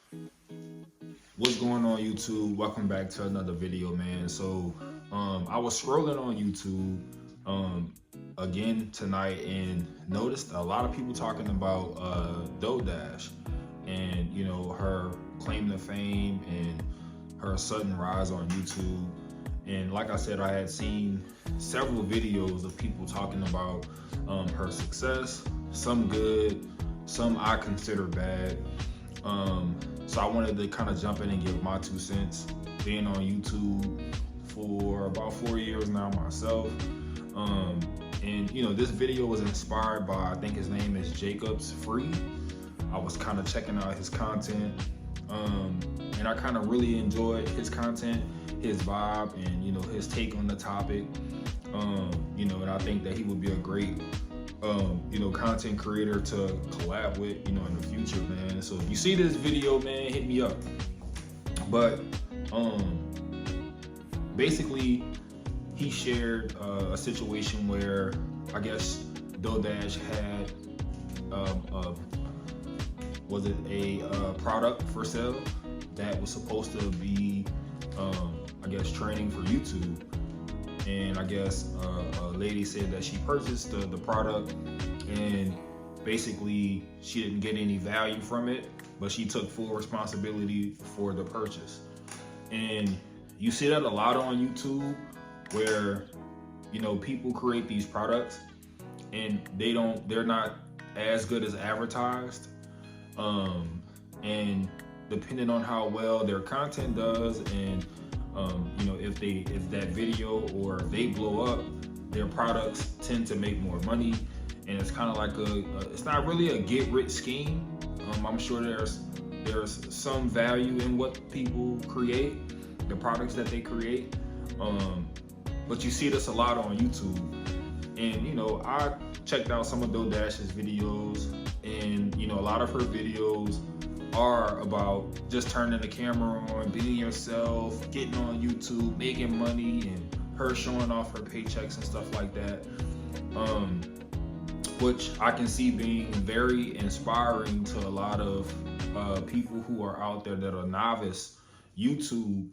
What's going on, YouTube? Welcome back to another video, man. So I was scrolling on YouTube again tonight and noticed a lot of people talking about DoeDash and her claim to fame and her sudden rise on YouTube. And like I said, I had seen several videos of people talking about her success, some good, some I consider bad. So I wanted to kind of jump in and give my 2 cents, being on YouTube for about 4 years now myself. And this video was inspired by, I think his name is Jacobs Free. I was kind of checking out his content, and I kind of really enjoyed his content, his vibe, and his take on the topic. And I think that he would be a great content creator to collab with, in the future, man. So if you see this video, man, hit me up. But basically, he shared a situation where I guess DoeDash had was it a product for sale that was supposed to be I guess training for YouTube. And I guess a lady said that she purchased the product and basically she didn't get any value from it, but she took full responsibility for the purchase. And you see that a lot on YouTube where people create these products and they're not as good as advertised, and depending on how well their content does and if that video or if they blow up, their products tend to make more money. And it's kind of like it's not really a get rich scheme. I'm sure there's some value in what people create, the products that they create. But you see this a lot on YouTube. And I checked out some of DoeDash's videos, and a lot of her videos are about just turning the camera on, being yourself, getting on YouTube, making money, and her showing off her paychecks and stuff like that, which I can see being very inspiring to a lot of people who are out there that are novice YouTube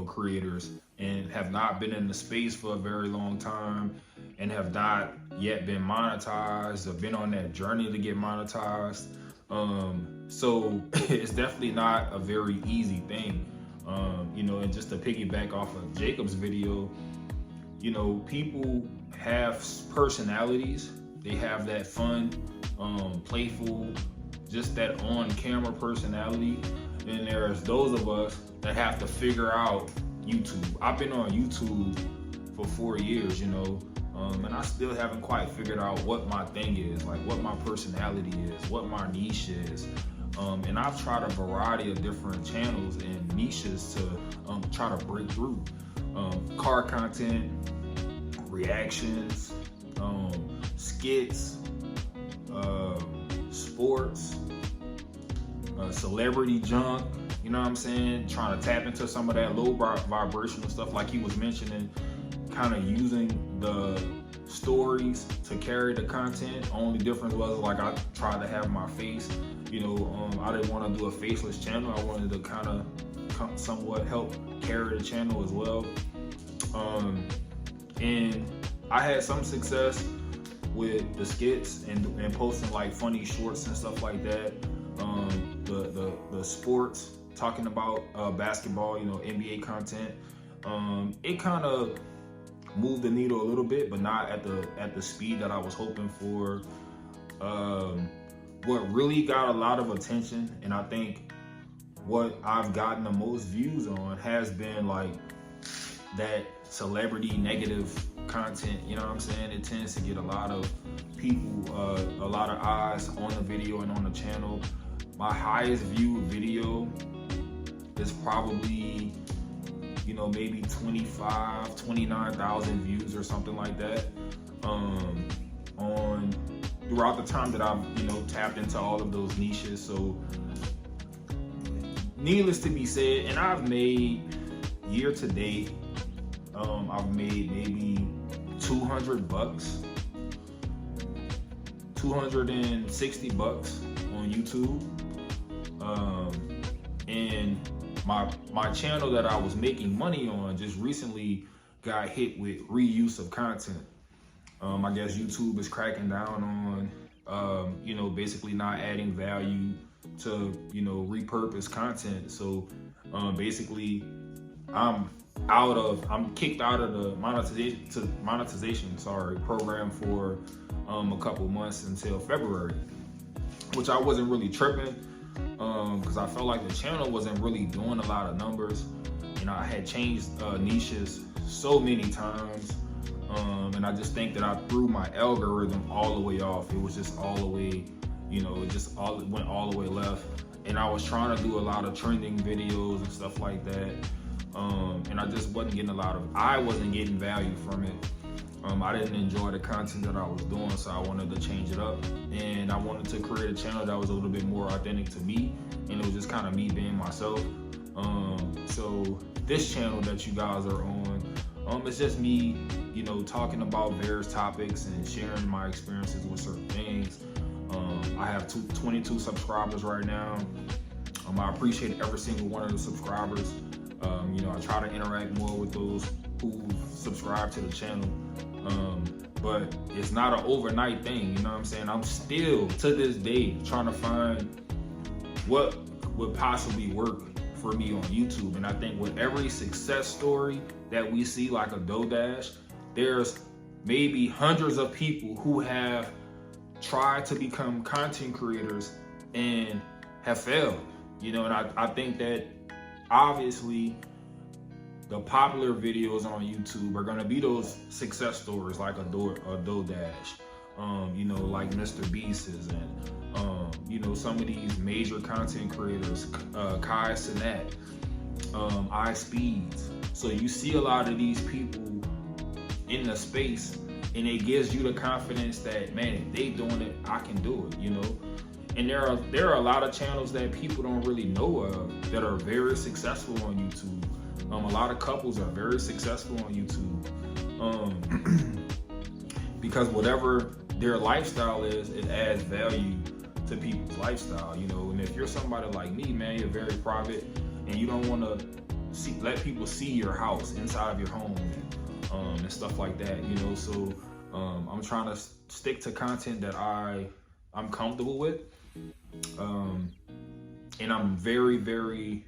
creators and have not been in the space for a very long time and have not yet been monetized or been on that journey to get monetized. So it's definitely not a very easy thing. And just to piggyback off of Jacob's video, people have personalities. They have that fun, playful, just that on-camera personality. And there's those of us that have to figure out YouTube. I've been on YouTube for 4 years, and I still haven't quite figured out what my thing is, like what my personality is, what my niche is. And I've tried a variety of different channels and niches to try to break through. Car content, reactions, skits, sports, celebrity junk, you know what I'm saying? Trying to tap into some of that low vibrational stuff like he was mentioning, kind of using the stories to carry the content. Only difference was like I tried to have my face, I didn't want to do a faceless channel. I wanted to kind of somewhat help carry the channel as well. And I had some success with the skits and posting like funny shorts and stuff like that. The sports, talking about basketball, NBA content. It kind of moved the needle a little bit, but not at the speed that I was hoping for. What really got a lot of attention, and I think what I've gotten the most views on, has been like that celebrity negative content. You know what I'm saying? It tends to get a lot of people, a lot of eyes on the video and on the channel. My highest viewed video is probably maybe 29,000 views or something like that, on throughout the time that I've tapped into all of those niches. So needless to be said, and I've made year to date, I've made maybe $200, $260 on YouTube. And my channel that I was making money on just recently got hit with reuse of content. I guess YouTube is cracking down on, basically not adding value to, repurpose content. So basically, I'm kicked out of the monetization program for a couple months until February, which I wasn't really tripping because I felt like the channel wasn't really doing a lot of numbers. I had changed niches so many times, and I just think that I threw my algorithm all the way off. It was just all the way, it went all the way left. And I was trying to do a lot of trending videos and stuff like that. And I just wasn't getting I wasn't getting value from it. I didn't enjoy the content that I was doing, so I wanted to change it up. And I wanted to create a channel that was a little bit more authentic to me, and it was just kind of me being myself. So this channel that you guys are on, it's just me, talking about various topics and sharing my experiences with certain things. I have 22 subscribers right now. I appreciate every single one of the subscribers. I try to interact more with those who subscribe to the channel. But it's not an overnight thing, you know what I'm saying? I'm still, to this day, trying to find what would possibly work for me on YouTube. And I think with every success story that we see, like a DoeDash, there's maybe hundreds of people who have tried to become content creators and have failed, and I think that obviously the popular videos on YouTube are gonna be those success stories like a DoeDash, like Mr. Beast's and some of these major content creators, Kai Cenat, iSpeeds. So you see a lot of these people in the space, and it gives you the confidence that, man, if they doing it, I can do it, And there are a lot of channels that people don't really know of that are very successful on YouTube. A lot of couples are very successful on YouTube because whatever their lifestyle is, it adds value to people's lifestyle, And if you're somebody like me, man, you're very private and you don't want to let people see your house inside of your home and stuff like that, So I'm trying to stick to content that I'm comfortable with, and I'm very, very,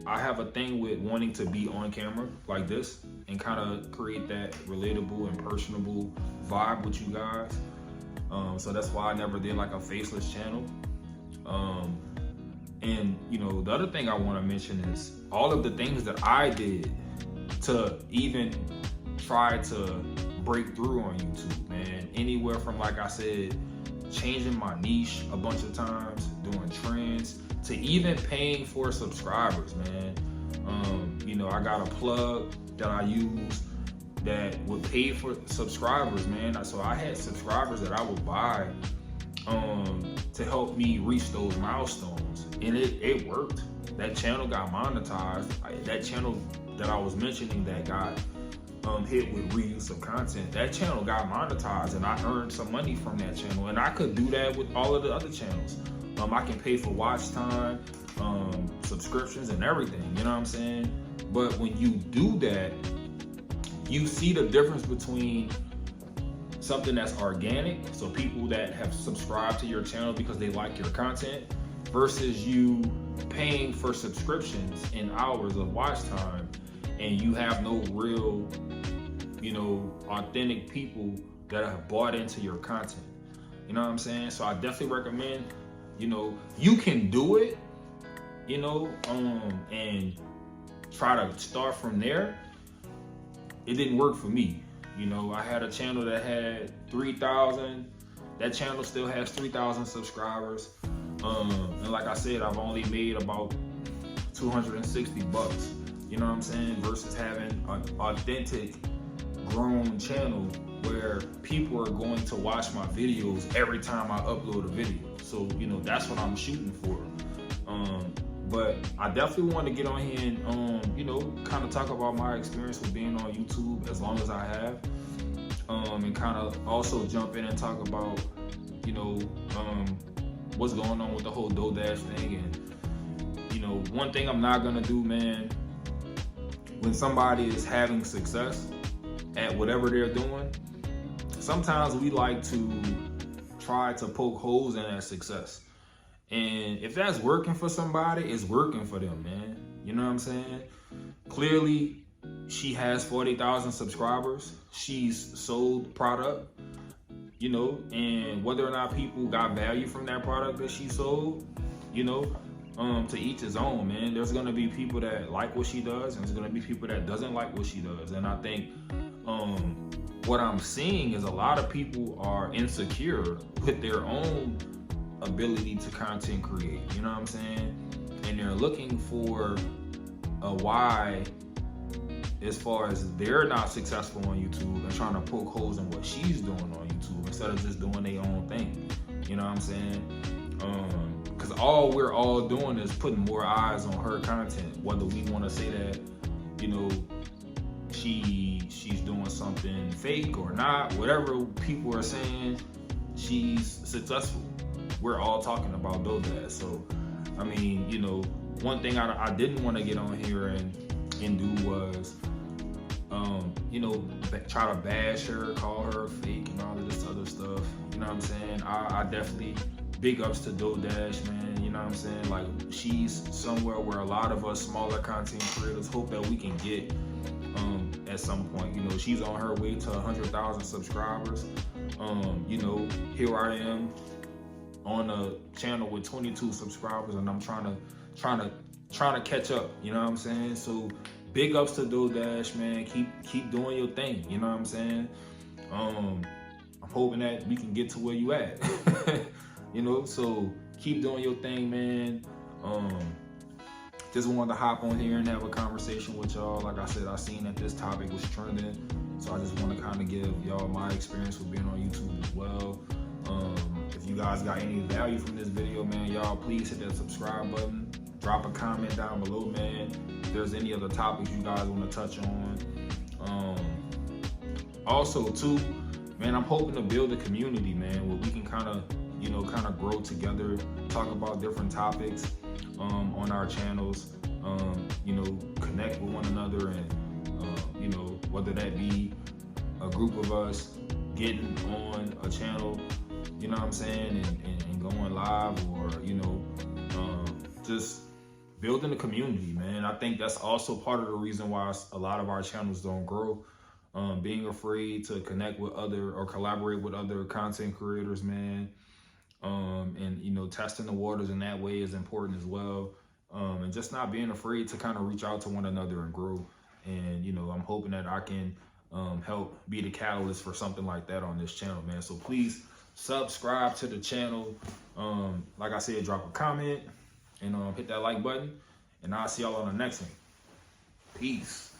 I have a thing with wanting to be on camera like this and kind of create that relatable and personable vibe with you guys. So that's why I never did like a faceless channel. And the other thing I want to mention is all of the things that I did to even try to break through on YouTube, man. Anywhere from, like I said, changing my niche a bunch of times, doing trends, to even paying for subscribers, man. I got a plug that I use that would pay for subscribers, man. So I had subscribers that I would buy to help me reach those milestones, and it worked. That channel got monetized. That channel that I was mentioning that got hit with reuse of content, that channel got monetized, and I earned some money from that channel. And I could do that with all of the other channels. I can pay for watch time, subscriptions, and everything, you know what I'm saying? But when you do that, you see the difference between something that's organic, so people that have subscribed to your channel because they like your content, versus you paying for subscriptions and hours of watch time, and you have no real, authentic people that have bought into your content. You know what I'm saying? So I definitely recommend, you can do it, and try to start from there. It didn't work for me. I had a channel that had 3,000. That channel still has 3,000 subscribers. And like I said, I've only made about $260. You know what I'm saying? Versus having an authentic, grown channel where people are going to watch my videos every time I upload a video. So, that's what I'm shooting for. But I definitely want to get on here and, kind of talk about my experience with being on YouTube as long as I have. And kind of also jump in and talk about, what's going on with the whole DoorDash thing. And, you know, one thing I'm not gonna do, man, when somebody is having success at whatever they're doing, sometimes we like to try to poke holes in that success. And if that's working for somebody, it's working for them, man. You know what I'm saying? Clearly, she has 40,000 subscribers. She's sold product, you know, and whether or not people got value from that product that she sold, you know, to each his own, man. There's gonna be people that like what she does, and there's gonna be people that doesn't like what she does. And I think what I'm seeing is a lot of people are insecure with their own ability to content create, you know what I'm saying? And they're looking for a why as far as they're not successful on YouTube, and trying to poke holes in what she's doing on YouTube instead of just doing their own thing. You know what I'm saying? Because all we're all doing is putting more eyes on her content, whether we want to say that, you know, she's doing something fake or not. Whatever people are saying, she's successful. We're all talking about DoorDash. So, I mean, you know, one thing I didn't want to get on here and do was, you know, try to bash her, call her fake and all of this other stuff. You know what I'm saying? I definitely, big ups to DoorDash, man. You know what I'm saying? Like, she's somewhere where a lot of us smaller content creators hope that we can get at some point. You know, she's on her way to 100,000 subscribers. You know, here I am on a channel with 22 subscribers, and I'm trying to catch up. You know what I'm saying? So big ups to DoorDash, man. Keep doing your thing. You know what I'm saying? I'm hoping that we can get to where you at. You know, so keep doing your thing, man. Just wanted to hop on here and have a conversation with y'all. Like I said, I seen that this topic was trending, so I just want to kind of give y'all my experience with being on YouTube as well. If you guys got any value from this video, man, y'all please hit that subscribe button. Drop a comment down below, man. If there's any other topics you guys want to touch on. Also, too, man, I'm hoping to build a community, man, where we can kind of grow together, talk about different topics on our channels, you know, connect with one another, and you know, whether that be a group of us getting on a channel, you know what I'm saying, and going live, or, you know, just building a community, man. I think that's also part of the reason why a lot of our channels don't grow. Being afraid to connect with other or collaborate with other content creators, man. And, you know, testing the waters in that way is important as well. And just not being afraid to kind of reach out to one another and grow. And, you know, I'm hoping that I can help be the catalyst for something like that on this channel, man. So please subscribe to the channel. Like I said, drop a comment and hit that like button. And I'll see y'all on the next one. Peace.